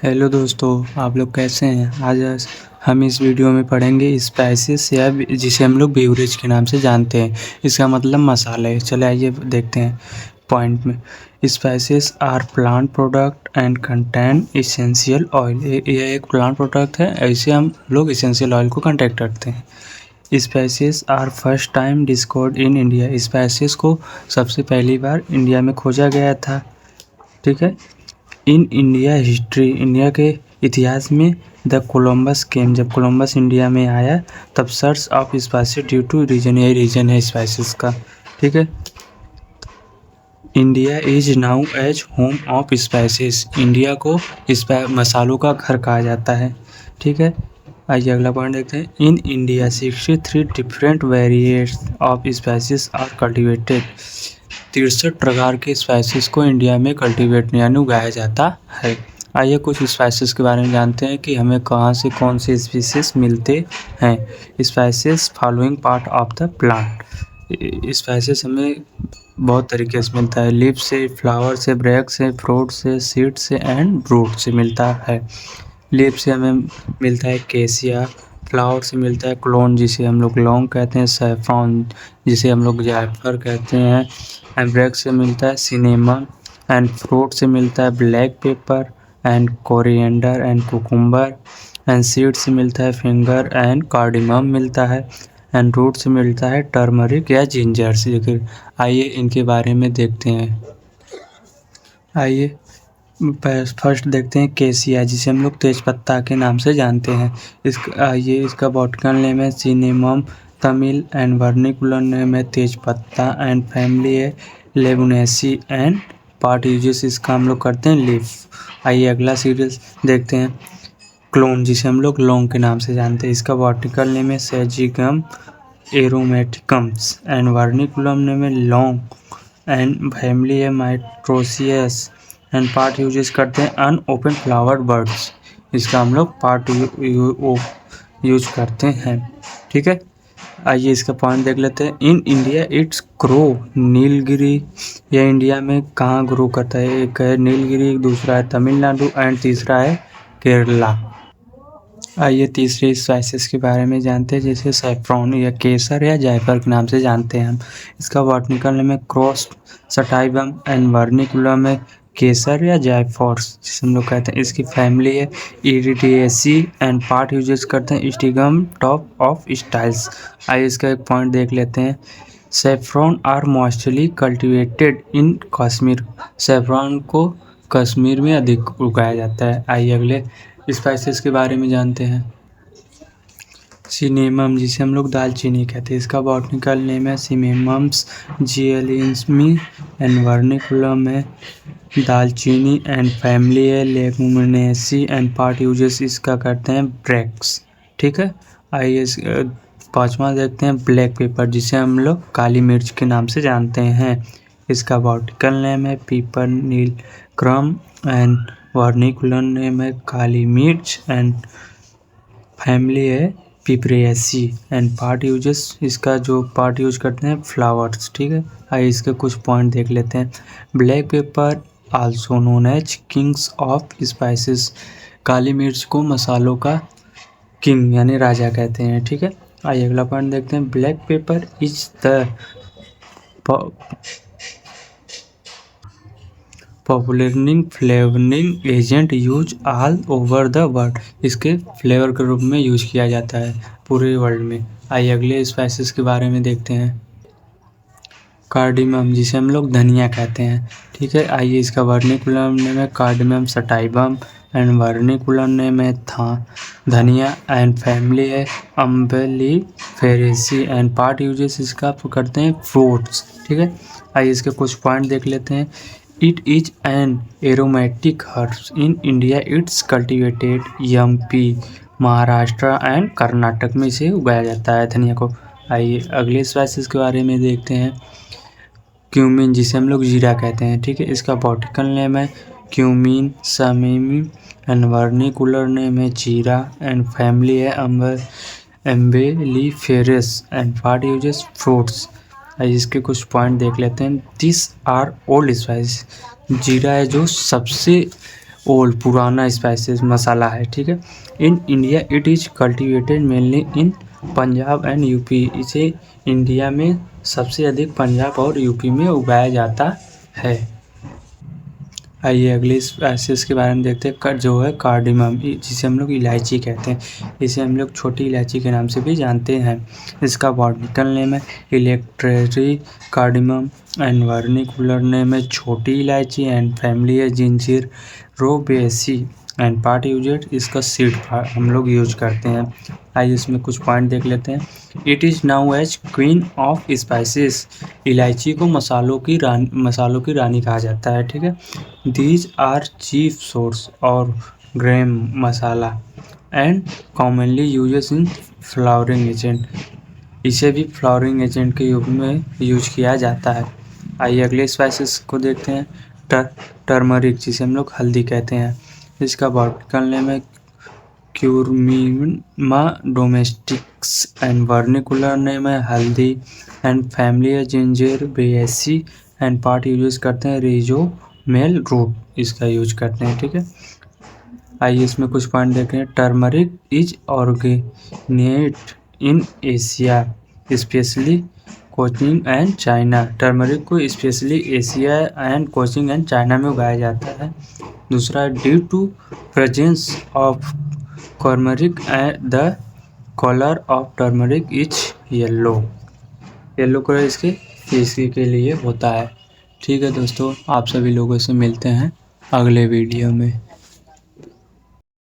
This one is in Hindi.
हेलो दोस्तों, आप लोग कैसे हैं। आज हम इस वीडियो में पढ़ेंगे स्पाइसेस या जिसे हम लोग बेवरेज के नाम से जानते हैं। इसका मतलब मसाले। चले आइए देखते हैं पॉइंट में। Spices are plant product and contain essential oil. यह एक प्लांट प्रोडक्ट है, ऐसे हम लोग इसेंशियल ऑयल को कंटेक्ट करते हैं। Spices are first time discovered in India. Spices को सबसे पहली बार इंडिया में खोजा गया था। ठीक है। इन इंडिया हिस्ट्री, इंडिया के इतिहास में द कोलंबस केम, जब कोलंबस इंडिया में आया तब search of spices due to reason, यही रीजन है स्पाइसेस का। ठीक है। India is now as home of spices. India को मसालों का घर कहा जाता है। ठीक है। आइए अगला पॉइंट देखते हैं। In India 63 different varieties of spices are cultivated. 63 प्रकार के स्पाइसेस को इंडिया में कल्टीवेट यानी उगाया जाता है। आइए कुछ स्पाइसेस के बारे में जानते हैं कि हमें कहाँ से कौन से स्पीसीज मिलते हैं। Spices following part of the plant. Spices हमें बहुत तरीके से मिलता है। लीफ से, फ्लावर से, ब्रैक से, फ्रूट से, सीड से एंड रूट से मिलता है। लीफ से हमें मिलता है केसिया, फ्लावर से मिलता है क्लोन जिसे हम लोग लौंग कहते हैं, सैफरॉन जिसे हम लोग जायफल कहते हैं, एंड ब्रैक से मिलता है सिनेमन, एंड फ्रूट से मिलता है black pepper and coriander and cucumber, and seed से मिलता है फिंगर एंड कार्डिमम मिलता है, एंड रूट से मिलता है टर्मरिक या जिंजर से। आइए इनके बारे में देखते हैं। आइए फर्स्ट देखते हैं केसिया जिसे हम लोग तेजपत्ता के नाम से जानते हैं। इसका बॉटनिकल नेम है cinnamon, Tamil and vernacular name है तेजपत्ता एंड फैमिली है लेबुनेसी एंड पार्ट यूजेस इसका हम लोग करते हैं लीफ। आइए अगला सीरियल देखते हैं क्लोन जिसे हम लोग लौंग के नाम से जानते हैं। इसका बॉटनिकल नेम है सेजिगम एरोमेटिकम्स एंड वर्निकुलम नेम है लौंग एंड फैमिली है माइट्रोसियस एंड पार्ट यूजेस करते हैं अनओपन फ्लावर बर्ड्स। इसका हम लोग पार्ट यूज करते हैं। ठीक है। आइए इसका पॉइंट देख लेते हैं। In India it's grow Nilgiri. यह इंडिया में कहाँ ग्रो करता है। एक है नीलगिरी, दूसरा है तमिलनाडु एंड तीसरा है केरला। आइए तीसरे स्पाइसेस के बारे में जानते हैं जैसे सैफ्रॉन या केसर या जायफल के नाम से जानते हैं हम। इसका बॉटनिकल नेम है क्रॉस सटाइवम एंड वर्निकुलम है केसर या जायफॉर्स जिसे हम लोग कहते हैं। इसकी फैमिली है इरिडिएसी एंड पार्ट यूजेस करते हैं स्टिगम टॉप ऑफ स्टाइल्स। आइए इसका एक पॉइंट देख लेते हैं। Saffron are mostly cultivated in Kashmir. Saffron को कश्मीर में अधिक उगाया जाता है। आइए अगले स्पाइसेस के बारे में जानते हैं। सिनेमम जिसे हम लोग दालचीनी कहते हैं। इसका बॉटनिकल नेम है सिनेमम्स जिएलिन्समी एंड वर्निकुलम है दालचीनी एंड फैमिली है लेगुमिनेसी एंड पार्ट यूजेस इसका करते हैं ब्रेक्स। ठीक है। आइए पाँचवा देखते हैं ब्लैक पेपर जिसे हम लोग काली मिर्च के नाम से जानते हैं। इसका बॉटनिकल नेम है पीपर नील क्रम एंड वर्निकुलर नेम है काली मिर्च एंड फैमिली है पिपरेसी एंड पार्ट यूजेस इसका जो पार्ट यूज करते हैं फ्लावर्स। ठीक है। आइए इसके कुछ पॉइंट देख लेते हैं। Black pepper also known as kings of spices. काली मिर्च को मसालों का किंग यानी राजा कहते हैं। ठीक है। आइए अगला पॉइंट देखते हैं। Black pepper is the popular flavouring agent use all over the world. इसके फ्लेवर के रूप में यूज किया जाता है पूरे वर्ल्ड में। आइए अगले स्पाइसेस के बारे में देखते हैं। कार्डिमम जिसे हम लोग धनिया कहते हैं। ठीक है। आइए इसका वर्निकुलर नेम है cardamom sativum and vernacular name है धनिया एंड फैमिली है अम्बेलिफेरेसी एंड पार्ट यूजेस इसका करते हैं फ्रूट्स। ठीक है। आइए इसके कुछ पॉइंट देख लेते हैं। It is an aromatic herbs. In India, it's cultivated MP, Maharashtra and Karnataka में इसे उगाया जाता है धनिया को। आइए अगले स्पाइसेस के बारे में देखते हैं। क्यूमिन जिसे हम लोग जीरा कहते हैं। ठीक है। इसका बॉटनिकल नेम है cuminum cyminum and vernacular name है जीरा एंड फैमिली है umbelliferous and part uses fruits. इसके कुछ पॉइंट देख लेते हैं। This are old spice. जीरा है जो सबसे ओल्ड पुराना स्पाइसेस मसाला है, ठीक है। In India it is cultivated mainly in Punjab and UP. इसे इंडिया में सबसे अधिक पंजाब और यूपी में उगाया जाता है। आइए अगली स्पाइसेस के बारे में देखते हैं। जो है कार्डिमम, जिसे हम लोग इलायची कहते हैं। इसे हम लोग छोटी इलायची के नाम से भी जानते हैं। इसका बॉटनिकल नेम है इलेक्ट्रेरी कार्डिमम एंड वर्निकुलर नेम है छोटी इलायची एंड फैमिली है जिंजीर रोबेसी एंड पार्ट यूजेड। इसका सीड हम लोग यूज करते हैं। आइए इसमें कुछ पॉइंट देख लेते हैं। It is now as queen of spices. इलायची को मसालों की रानी कहा जाता है, ठीक है। दीज आर चीफ सोर्स और Graeme masala and commonly uses in flowering agent. इसे भी फ्लावरिंग एजेंट के रूप में यूज किया जाता है। आइए अगले स्पाइसेस को देखते हैं। टर्मरिक, जिसे हम लोग हल्दी कहते हैं। इसका बॉटनिकल नेम है क्यूरमीमा डोमेस्टिक्स एंड वर्निकुलर नेम है हल्दी एंड फैमिली है जिंजर बेसी एंड पार्ट यूज करते हैं रिजोमेल रूट, इसका यूज करते हैं, ठीक है। आइए इसमें कुछ पॉइंट देखें। Turmeric is originate in Asia specially Cochin and China. Turmeric को specially Asia and Cochin and China में उगाया जाता है। दूसरा, due to presence of turmeric and the colour of turmeric is yellow. Yellow colour इसके के लिए होता है, ठीक है दोस्तों। आप सभी लोगों से मिलते हैं अगले वीडियो में।